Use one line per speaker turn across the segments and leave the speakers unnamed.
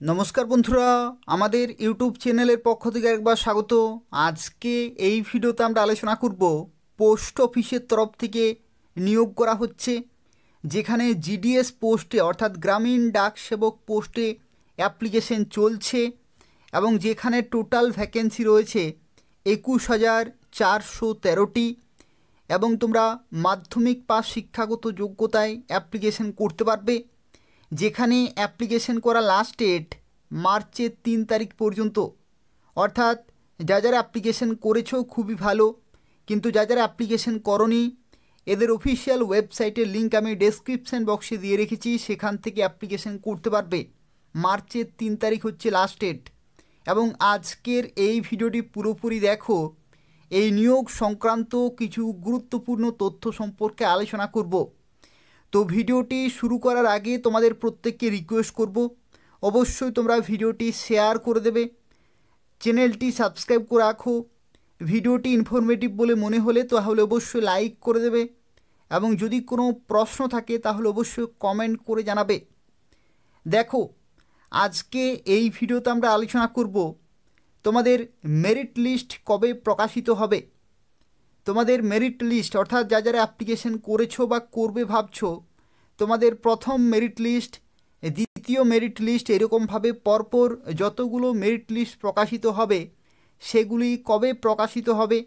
নমস্কার বন্ধুরা, আমাদের ইউটিউব চ্যানেলের পক্ষ থেকে একবার স্বাগত। আজকে এই ভিডিওতে আমরা আলোচনা করব পোস্ট অফিসের তরফ থেকে নিয়োগ করা হচ্ছে, যেখানে জিডিএস পোস্টে অর্থাৎ গ্রামীণ ডাক সেবক পোস্টে অ্যাপ্লিকেশন চলছে এবং যেখানে টোটাল ভ্যাকেন্সি রয়েছে 21,413টি এবং তোমরা মাধ্যমিক পাস শিক্ষাগত যোগ্যতায় অ্যাপ্লিকেশন করতে পারবে। যেখানে অ্যাপ্লিকেশন করা লাস্ট ডেট মার্চের 3 তারিখ পর্যন্ত। অর্থাৎ যারা অ্যাপ্লিকেশন করেছো খুবই ভালো, কিন্তু যারা অ্যাপ্লিকেশন করনি এদের অফিসিয়াল ওয়েবসাইটের লিঙ্ক আমি ডেসক্রিপশন বক্সে দিয়ে রেখেছি, সেখান থেকে অ্যাপ্লিকেশন করতে পারবে। মার্চের 3 তারিখ হচ্ছে লাস্ট ডেট। এবং আজকের এই ভিডিওটি পুরোপুরি দেখো, এই নিয়োগ সংক্রান্ত কিছু গুরুত্বপূর্ণ তথ্য সম্পর্কে আলোচনা করব। তো ভিডিওটি শুরু করার আগে তোমাদের প্রত্যেককে রিকোয়েস্ট করব, অবশ্যই তোমরা ভিডিওটি শেয়ার করে দেবে, চ্যানেলটি সাবস্ক্রাইব করে রাখো। ভিডিওটি ইনফরমেটিভ বলে মনে হলে তাহলে অবশ্যই লাইক করে দেবে এবং যদি কোনো প্রশ্ন থাকে তাহলে অবশ্যই কমেন্ট করে জানাবে। দেখো, আজকে এই ভিডিওতে আমরা আলোচনা করব তোমাদের মেরিট লিস্ট কবে প্রকাশিত হবে। তোমাদের মেরিট লিস্ট অর্থাৎ যারা অ্যাপ্লিকেশন করেছো বা করবে ভাবছো, তোমাদের প্রথম মেরিট লিস্ট, দ্বিতীয় মেরিট লিস্ট, এরকমভাবে পরপর যতগুলো মেরিট লিস্ট প্রকাশিত হবে সেগুলি কবে প্রকাশিত হবে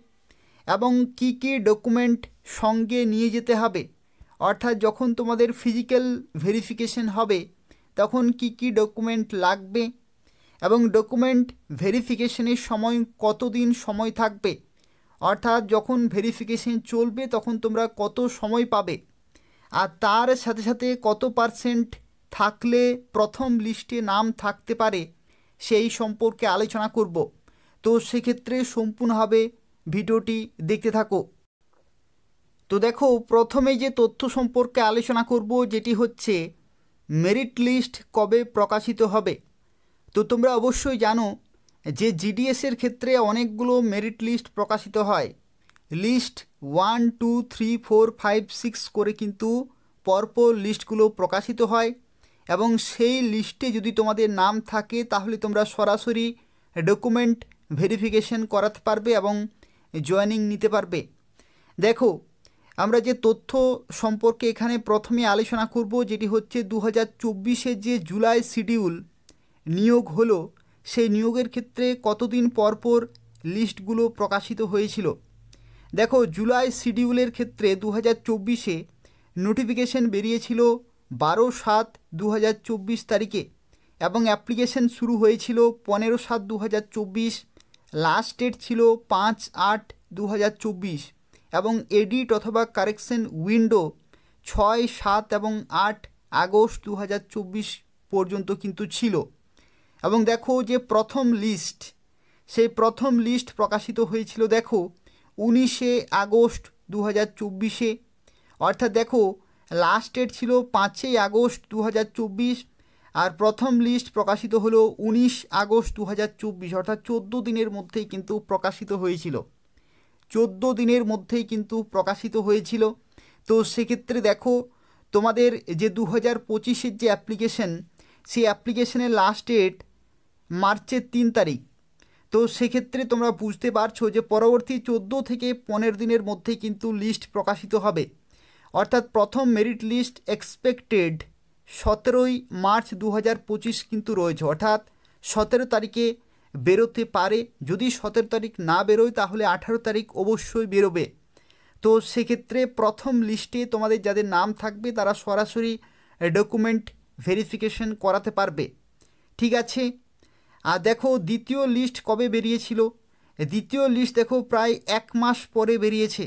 এবং কি কি ডকুমেন্ট সঙ্গে নিয়ে যেতে হবে। অর্থাৎ যখন তোমাদের ফিজিক্যাল ভেরিফিকেশন হবে তখন কি কি ডকুমেন্ট লাগবে এবং ডকুমেন্ট ভেরিফিকেশনের সময় কতদিন সময় থাকবে। অর্থাৎ যখন ভেরিফিকেশন চলবে তখন তোমরা কত সময় পাবে, আর তার সাথে সাথে কত পার্সেন্ট থাকলে প্রথম লিস্টে নাম থাকতে পারে সেই সম্পর্কে আলোচনা করব। তো সেক্ষেত্রে সম্পূর্ণভাবে ভিডিওটি দেখতে থাকো। তো দেখো, প্রথমে যে তথ্য সম্পর্কে আলোচনা করব যেটি হচ্ছে মেরিট লিস্ট কবে প্রকাশিত হবে। তো তোমরা অবশ্যই জানো যে জিডিএসের ক্ষেত্রে অনেকগুলো মেরিট লিস্ট প্রকাশিত হয়। লিস্ট 1, 2, 3, 4, 5, 6 করে কিন্তু পরপর লিস্টগুলো প্রকাশিত হয় এবং সেই লিস্টে যদি তোমাদের নাম থাকে তাহলে তোমরা সরাসরি ডকুমেন্ট ভেরিফিকেশন করাতে পারবে এবং জয়েনিং নিতে পারবে। দেখো, আমরা যে তথ্য সম্পর্কে এখানে প্রথমে আলোচনা করব যেটি হচ্ছে 2024-এর যে জুলাই শিডিউল নিয়োগ হলো, সেই নিয়োগের ক্ষেত্রে কতদিন পরপর লিস্টগুলো প্রকাশিত হয়েছিল। দেখো, জুলাই শিডিউলের ক্ষেত্রে 2024-এ নোটিফিকেশন বেরিয়েছিল 12/7/2024 তারিখে এবং অ্যাপ্লিকেশন শুরু হয়েছিল 15/7/2024। লাস্ট ডেট ছিল 5/8/2024 এবং এডিট অথবা কারেকশন উইন্ডো 6, 7 এবং 8 আগস্ট 2024 পর্যন্ত কিন্তু ছিল। এবং দেখো যে প্রথম লিস্ট, সেই প্রথম লিস্ট প্রকাশিত হয়েছিল দেখো 19 আগস্ট 2024-এ। অর্থাৎ দেখো, লাস্ট ডেট ছিল 5 আগস্ট 2024 আর প্রথম লিস্ট প্রকাশিত হলো 19 আগস্ট 2024, অর্থাৎ 14 দিনের মধ্যেই কিন্তু প্রকাশিত হয়েছিল। 14 দিনের মধ্যেই কিন্তু প্রকাশিত হয়েছিল। তো সেক্ষেত্রে দেখো, তোমাদের যে 2025-এর যে অ্যাপ্লিকেশন, সেই অ্যাপ্লিকেশনের লাস্ট ডেট মার্চের 3 তারিখ। তো সেক্ষেত্রে তোমরা বুঝতে পারছো যে পরবর্তী 14 থেকে 15 দিনের মধ্যেই কিন্তু লিস্ট প্রকাশিত হবে। অর্থাৎ প্রথম মেরিট লিস্ট এক্সপেক্টেড 17 মার্চ 2025 কিন্তু রয়েছে, অর্থাৎ 17 তারিখে বেরোতে পারে। যদি 17 তারিখ না বেরোয় তাহলে 18 তারিখ অবশ্যই বেরোবে। তো সেক্ষেত্রে প্রথম লিস্টে তোমাদের যাদের নাম থাকবে তারা সরাসরি ডকুমেন্ট ভেরিফিকেশন করাতে পারবে। ঠিক আছে। আর দেখো, দ্বিতীয় লিস্ট কবে বেরিয়েছিল। দ্বিতীয় লিস্ট দেখো প্রায় 1 মাস পরে বেরিয়েছে।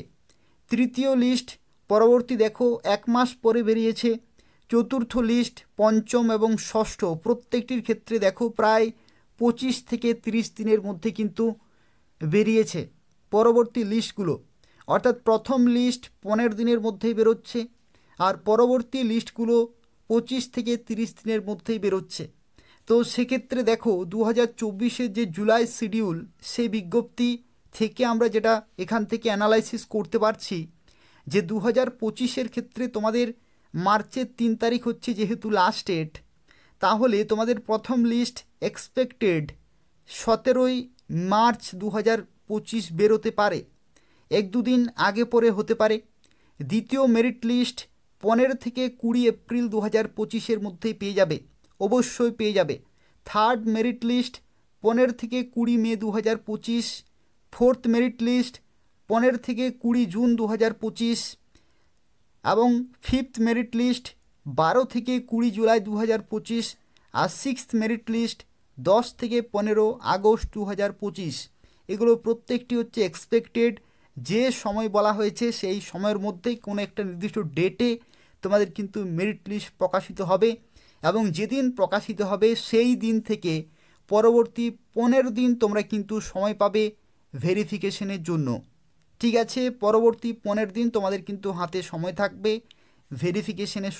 তৃতীয় লিস্ট পরবর্তী দেখো 1 মাস পরে বেরিয়েছে। চতুর্থ লিস্ট, পঞ্চম এবং ষষ্ঠ প্রত্যেকটির ক্ষেত্রে দেখো প্রায় 25 থেকে 30 দিনের মধ্যে কিন্তু বেরিয়েছে পরবর্তী লিস্টগুলো। অর্থাৎ প্রথম লিস্ট 15 দিনের মধ্যেই বেরোচ্ছে আর পরবর্তী লিস্টগুলো 25 থেকে 30 দিনের মধ্যেই বেরোচ্ছে। তো সেক্ষেত্রে দেখো 2024-এর যে জুলাই শিডিউল, সেই বিজ্ঞপ্তি থেকে আমরা যেটা এখান থেকে অ্যানালাইসিস করতে পারছি যে 2025-এর ক্ষেত্রে তোমাদের মার্চের 3 তারিখ হচ্ছে যেহেতু লাস্ট ডেট, তাহলে তোমাদের প্রথম লিস্ট এক্সপেক্টেড 17ই মার্চ 2025 বেরোতে পারে, 1-2 দিন আগে পরে হতে পারে। দ্বিতীয় মেরিট লিস্ট 15 থেকে 20 এপ্রিল 2025 মধ্যেই পেয়ে যাবে, অবশ্যই পেয়ে যাবে। থার্ড মেরিট লিস্ট 15 থেকে 20 মে 2025। ফোর্থ মেরিট লিস্ট 15 থেকে 20 জুন 2025 এবং ফিফথ মেরিট লিস্ট 12 থেকে 20 জুলাই 2025 আর সিক্সথ মেরিট লিস্ট 10 থেকে 15 আগস্ট 2025। এগুলো প্রত্যেকটি হচ্ছে এক্সপেক্টেড, যে সময় বলা হয়েছে সেই সময়ের মধ্যেই কোনো একটা নির্দিষ্ট ডেটে তোমাদের কিন্তু মেরিট লিস্ট প্রকাশিত হবে এবং যেদিন প্রকাশিত হবে সেই দিন থেকে পরবর্তী 15 দিন তোমরা কিন্তু সময় পাবে ভেরিফিকেশনের জন্য। ঠিক আছে, পরবর্তী 15 দিন তোমাদের কিন্তু হাতে সময় থাকবে ভেরিফিকেশনের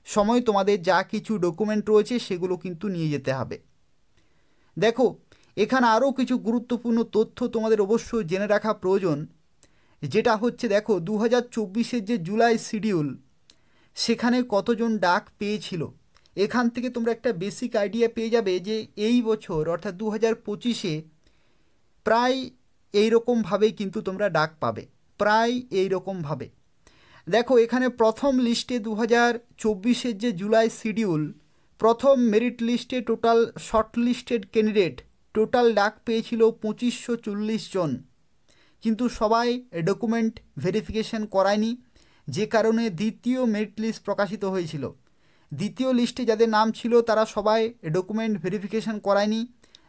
সময় তোমাদের যা কিছু ডকুমেন্ট রয়েছে সেগুলো কিন্তু নিয়ে যেতে হবে। দেখো এখানে আরও কিছু গুরুত্বপূর্ণ তথ্য তোমাদের অবশ্যই জেনে রাখা প্রয়োজন, যেটা হচ্ছে দেখো 2024 যে জুলাই শিডিউল সেখানে কতজন ডাক পেয়েছিল। এখান থেকে তোমরা একটা বেসিক আইডিয়া পেয়ে যাবে যে এই বছর অর্থাৎ 2025 প্রায় এইরকমভাবেই কিন্তু তোমরা ডাক পাবে, প্রায় এইরকমভাবে। দেখো এখানে প্রথম লিস্টে 2024 যে জুলাই শিডিউল, প্রথম মেরিট লিস্টে total short listed candidate total ডাক পেয়েছিল 2540 জন, কিন্তু সবাই ডকুমেন্ট ভেরিফিকেশন করায়নি, যে কারণে দ্বিতীয় মেরিট লিস্ট প্রকাশিত হয়েছিল। দ্বিতীয় লিস্টে যাদের নাম ছিল তারা সবাই ডকুমেন্ট ভেরিফিকেশন করায়নি,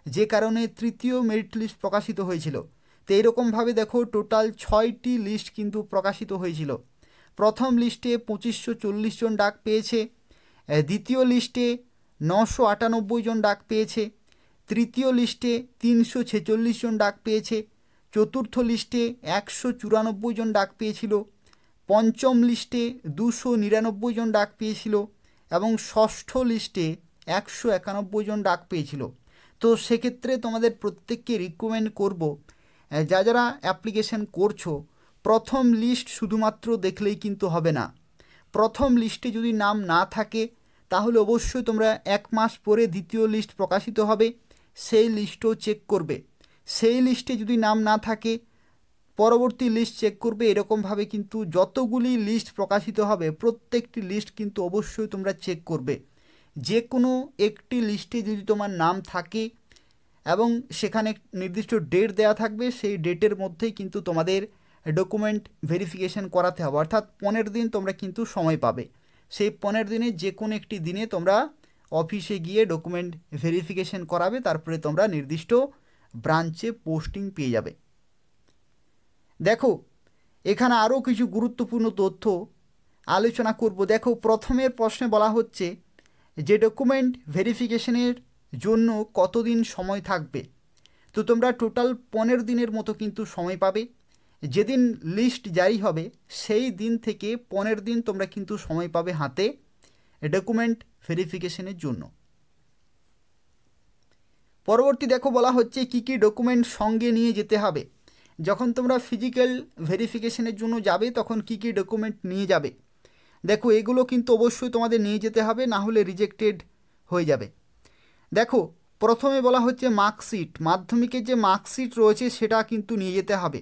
যে কারণে তৃতীয় মেরিট লিস্ট প্রকাশিত হয়েছিল। তো এইরকমভাবে দেখো টোটাল 6টি লিস্ট কিন্তু প্রকাশিত হয়েছিল। প্রথম লিস্টে 2540 জন ডাক পেয়েছে, দ্বিতীয় লিস্টে 998 জন ডাক পেয়েছে, তৃতীয় লিস্টে 346 জন ডাক পেয়েছে, চতুর্থ লিস্টে 194 জন ডাক পেয়েছিল, পঞ্চম লিস্টে 299 জন ডাক পেয়েছিল এবং ষষ্ঠ লিস্টে 191 জন ডাক পেয়েছিল। তো সেক্ষেত্রে তোমাদের প্রত্যেককে রিকমেন্ড করব, যারা অ্যাপ্লিকেশন করছো প্রথম লিস্ট শুধুমাত্র দেখলেই কিন্তু হবে না। প্রথম লিস্টে যদি নাম না থাকে তাহলে অবশ্যই তোমরা 1 মাস পরে দ্বিতীয় লিস্ট প্রকাশিত হবে, সেই লিস্টও চেক করবে। সেই লিস্টে যদি নাম না থাকে পরবর্তী লিস্ট চেক করবে। এরকমভাবে কিন্তু যতগুলি লিস্ট প্রকাশিত হবে প্রত্যেকটি লিস্ট কিন্তু অবশ্যই তোমরা চেক করবে। যে কোনো একটি লিস্টে যদি তোমার নাম থাকে এবং সেখানে নির্দিষ্ট ডেট দেওয়া থাকবে, সেই ডেটের মধ্যেই কিন্তু তোমাদের ডকুমেন্ট ভেরিফিকেশন করাতে হবে, অর্থাৎ 15 দিন তোমরা কিন্তু সময় পাবে। সেই 15 দিনে যে কোনো একটি দিনে তোমরা অফিসে গিয়ে ডকুমেন্ট ভেরিফিকেশন করাবে, তারপরে তোমরা নির্দিষ্ট ব্রাঞ্চে পোস্টিং পেয়ে যাবে। দেখো এখানে আরও কিছু গুরুত্বপূর্ণ তথ্য আলোচনা করব। দেখো প্রথমের প্রশ্নে বলা হচ্ছে যে ডকুমেন্ট ভেরিফিকেশনের জন্য কতদিন সময় থাকবে। তো তোমরা টোটাল 15 দিনের মতো কিন্তু সময় পাবে। যেদিন লিস্ট জারি হবে সেই দিন থেকে 15 দিন তোমরা কিন্তু সময় পাবে হাতে ডকুমেন্ট ভেরিফিকেশনের জন্য। পরবর্তী দেখো বলা হচ্ছে কি কি ডকুমেন্ট সঙ্গে নিয়ে যেতে হবে। যখন তোমরা ফিজিক্যাল ভেরিফিকেশনের জন্য যাবে তখন কি কি ডকুমেন্ট নিয়ে যাবে। দেখো এগুলো কিন্তু অবশ্যই তোমাদের নিয়ে যেতে হবে, না হলে রিজেক্টেড হয়ে যাবে। দেখো প্রথমে বলা হচ্ছে মার্কশিট, মাধ্যমিকের যে মার্কশিট রয়েছে সেটা কিন্তু নিয়ে যেতে হবে।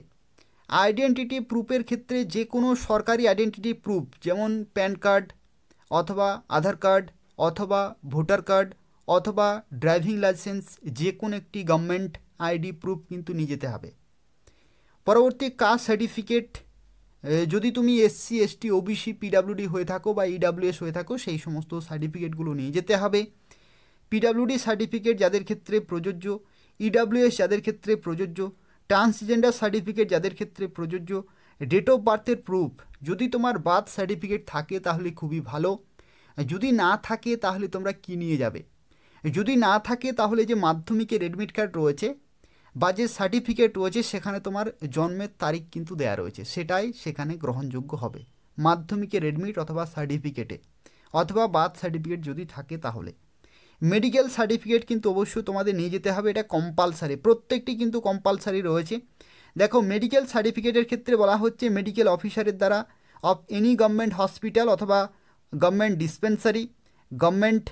আইডেন্টিটি প্রুফের ক্ষেত্রে যে কোনো সরকারি আইডেন্টিটি প্রুফ, যেমন প্যান কার্ড অথবা আধার কার্ড অথবা ভোটার কার্ড অথবা ড্রাইভিং লাইসেন্স, যে কোনো একটি গভর্নমেন্ট আইডি প্রুফ কিন্তু নিয়ে যেতে হবে। পরবর্তী কাস্ট সার্টিফিকেট, যদি তুমি এসসি এসটি ওবিসি পিডাব্লিউডি হয়ে থাকো বা ইডাব্লিউএস হয়ে থাকো সেই সমস্ত সার্টিফিকেটগুলো নিয়ে যেতে হবে। পিডাব্লিউডি সার্টিফিকেট যাদের ক্ষেত্রে প্রযোজ্য, ইডাব্লিউএস যাদের ক্ষেত্রে প্রযোজ্য, ট্রান্সজেন্ডার সার্টিফিকেট যাদের ক্ষেত্রে প্রযোজ্য, ডেট অফ বার্থের প্রুফ, যদি তোমার বার্থ সার্টিফিকেট থাকে তাহলে খুবই ভালো, যদি না থাকে তাহলে তোমরা কি নিয়ে যাবে। যদি না থাকে তাহলে যে মাধ্যমিকের অ্যাডমিট কার্ড রয়েছে বা যে সার্টিফিকেট রয়েছে সেখানে তোমার জন্মের তারিখ কিন্তু দেয়া রয়েছে, সেটাই সেখানে গ্রহণযোগ্য হবে মাধ্যমিকের অ্যাডমিট অথবা সার্টিফিকেটে, অথবা বার্থ সার্টিফিকেট যদি থাকে তাহলে। মেডিকেল সার্টিফিকেট কিন্তু অবশ্যই তোমাদের নিয়ে যেতে হবে, এটা কম্পালসারি, প্রত্যেকটি কিন্তু কম্পালসারি রয়েছে। দেখো মেডিকেল সার্টিফিকেটের ক্ষেত্রে বলা হচ্ছে মেডিকেল অফিসারের দ্বারা অফ এনি গভর্নমেন্ট হসপিটাল অথবা গভর্নমেন্ট ডিসপেন্সারি, গভর্নমেন্ট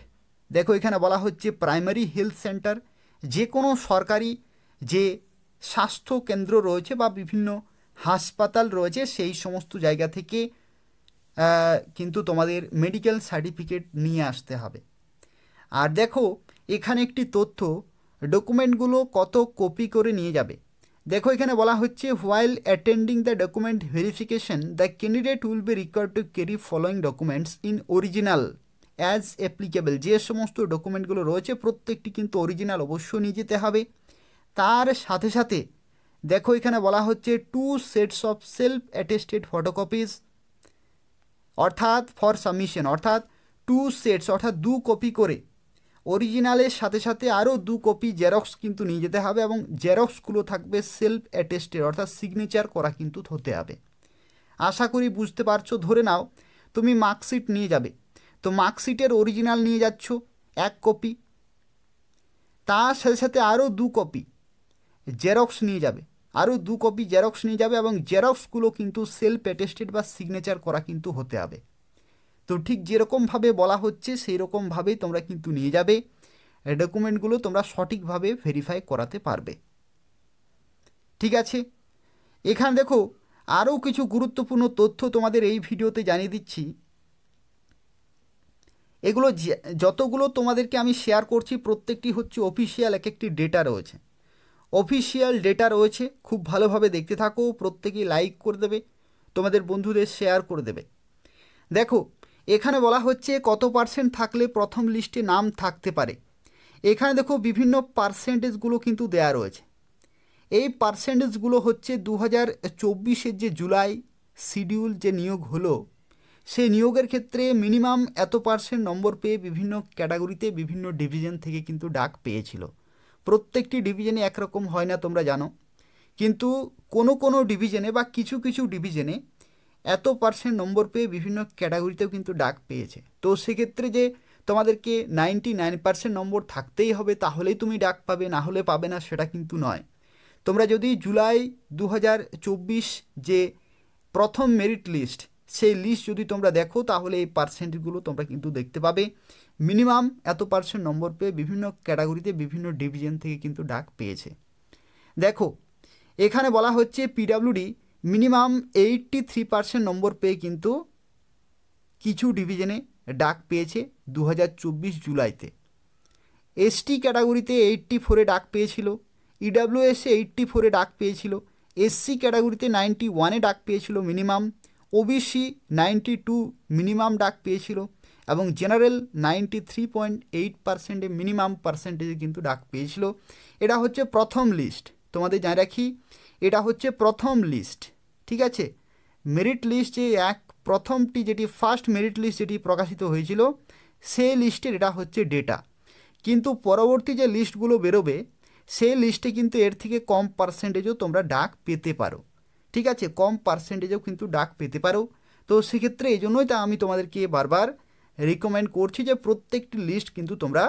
দেখো এখানে বলা হচ্ছে প্রাইমারি হেলথ সেন্টার, যে কোনো সরকারি যে স্বাস্থ্য কেন্দ্র রয়েছে বা বিভিন্ন হাসপাতাল রয়েছে সেই সমস্ত জায়গা থেকে কিন্তু তোমাদের মেডিকেল সার্টিফিকেট নিয়ে আসতে হবে। আর দেখো এখানে একটি তথ্য, ডকুমেন্টগুলো কত কপি করে নিয়ে যাবে। দেখো এখানে বলা হচ্ছে while attending the document verification the candidate will be required to carry following documents in original as applicable. যে সমস্ত ডকুমেন্টগুলো রয়েছে প্রত্যেকটি কিন্তু অরিজিনাল অবশ্যই নিয়ে যেতে হবে। তার সাথে সাথে দেখো এখানে বলা হচ্ছে 2 sets of self attested photocopies, অর্থাৎ ফর সাবমিশন, অর্থাৎ 2 সেটস অর্থাৎ 2 কপি করে অরিজিনালের সাথে সাথে আরও 2 কপি জেরক্স কিন্তু নিয়ে যেতে হবে, এবং জেরক্সগুলো থাকবে সেলফ অ্যাটেস্টেড অর্থাৎ সিগনেচার করা কিন্তু হতে হবে। আশা করি বুঝতে পারছো। ধরে নাও তুমি মার্কশিট নিয়ে যাবে, তো মার্কশিটের অরিজিনাল নিয়ে যাচ্ছ 1 কপি, তার সাথে সাথে আরও 2 কপি জেরক্স নিয়ে যাবে, আরও 2 কপি জেরক্স নিয়ে যাবে, এবং জেরক্সগুলো কিন্তু সেলফ অ্যাটেস্টেড বা সিগনেচার করা কিন্তু হতে হবে। তো ঠিক যেরকমভাবে বলা হচ্ছে সেই রকমভাবেই তোমরা কিন্তু নিয়ে যাবে, ডকুমেন্টগুলো তোমরা সঠিকভাবে ভেরিফাই করাতে পারবে। ঠিক আছে, এখানে দেখো আরও কিছু গুরুত্বপূর্ণ তথ্য তোমাদের এই ভিডিওতে জানিয়ে দিচ্ছি। এগুলো যতগুলো তোমাদেরকে আমি শেয়ার করছি প্রত্যেকটি হচ্ছে অফিসিয়াল, এক একটি ডেটা রয়েছে, অফিসিয়াল ডেটা রয়েছে। খুব ভালোভাবে দেখতে থাকো, প্রত্যেকেই লাইক করে দেবে, তোমাদের বন্ধুদের শেয়ার করে দেবে। দেখো এখানে বলা হচ্ছে কত পার্সেন্ট থাকলে প্রথম লিস্টে নাম থাকতে পারে। এখানে দেখো বিভিন্ন পার্সেন্টেজগুলো কিন্তু দেয়া রয়েছে। এই পার্সেন্টেজগুলো হচ্ছে 2024-এর যে জুলাই শিডিউল যে নিয়োগ হলো, সেই নিয়োগের ক্ষেত্রে মিনিমাম এত পার্সেন্ট নম্বর পেয়ে বিভিন্ন ক্যাটাগরিতে বিভিন্ন ডিভিশন থেকে কিন্তু ডাক পেয়েছিল। প্রত্যেকটি ডিভিশনে একরকম হয় না তোমরা জানো, কিন্তু কোনো কোনো ডিভিশনে বা কিছু কিছু ডিভিশনে এত পার্সেন্ট নম্বর পেয়ে বিভিন্ন ক্যাটাগরিতেও কিন্তু ডাক পেয়েছে। তো সেক্ষেত্রে যে তোমাদেরকে 99% নম্বর থাকতেই হবে তাহলেই তুমি ডাক পাবে, না হলে পাবে না, সেটা কিন্তু নয়। তোমরা যদি জুলাই 2024 যে প্রথম মেরিট লিস্ট, সেই লিস্ট যদি তোমরা দেখো তাহলে এই পার্সেন্টগুলো তোমরা কিন্তু দেখতে পাবে। মিনিমাম এত পার্সেন্ট নম্বর পেয়ে বিভিন্ন ক্যাটাগরিতে বিভিন্ন ডিভিশন থেকে কিন্তু ডাক পেয়েছে। দেখো এখানে বলা হচ্ছে পিডাব্লিউডি মিনিমাম 83% নম্বর পেয়ে কিন্তু কিছু ডিভিশনে ডাক পেয়েছে 2024 জুলাইতে। এসটি ক্যাটাগরিতে 84-এ ডাক পেয়েছিল, ইডাব্লিউএসে 84-এ ডাক পেয়েছিল, এসসি ক্যাটাগরিতে 91-এ ডাক পেয়েছিল মিনিমাম, ওবিসি 92 মিনিমাম ডাক পেয়েছিল, এবং জেনারেল 93.8%-এ মিনিমাম পার্সেন্টেজে কিন্তু ডাক পেয়েছিল। এটা হচ্ছে প্রথম লিস্ট, তোমাদের জানিয়ে রাখি এটা হচ্ছে প্রথম লিস্ট। ঠিক আছে, মেরিট লিস্ট যে প্রথমটি যেটি ফার্স্ট মেরিট লিস্ট যেটি প্রকাশিত হয়েছিল সেই লিস্টের এটা হচ্ছে ডেটা। কিন্তু পরবর্তী যে লিস্টগুলো বেরোবে সেই লিস্টে কিন্তু এর থেকে কম পার্সেন্টেজও তোমরা ডাক পেতে পারো। ঠিক আছে, কম পার্সেন্টেজেও কিন্তু ডাক পেতে পারো। তো সেক্ষেত্রে এই জন্যই তা আমি তোমাদেরকে বারবার রিকমেন্ড করছি যে প্রত্যেকটি লিস্ট কিন্তু তোমরা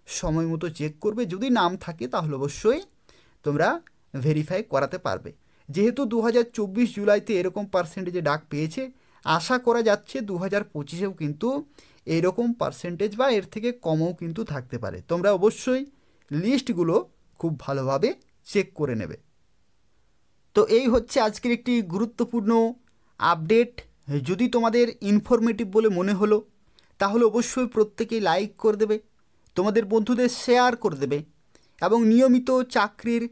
সময় মতো চেক করবে। যদি নাম থাকে তাহলে অবশ্যই তোমরা ভেরিফাই করাতে পারবে। যেহেতু 2024 জুলাইতে এরকম পার্সেন্টেজে ডাক পেয়েছে, আশা করা যাচ্ছে 2025-এও কিন্তু এরকম পার্সেন্টেজ বা এর থেকে কমও কিন্তু থাকতে পারে। তোমরা অবশ্যই লিস্টগুলো খুব ভালোভাবে চেক করে নেবে। তো এই হচ্ছে আজকের একটি গুরুত্বপূর্ণ আপডেট। যদি তোমাদের ইনফরমেটিভ বলে মনে হলো তাহলে অবশ্যই প্রত্যেকেই লাইক করে দেবে, তোমাদের বন্ধুদের শেয়ার করে দেবে, এবং নিয়মিত চাকরির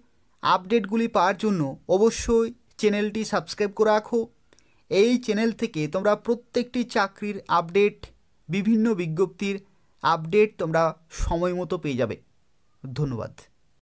আপডেটগুলি পাওয়ার জন্য অবশ্যই চ্যানেলটি সাবস্ক্রাইব করে রাখো। এই চ্যানেল থেকে তোমরা প্রত্যেকটি চাকরির আপডেট, বিভিন্ন বিজ্ঞপ্তির আপডেট তোমরা সময় মতো পেয়ে যাবে। ধন্যবাদ।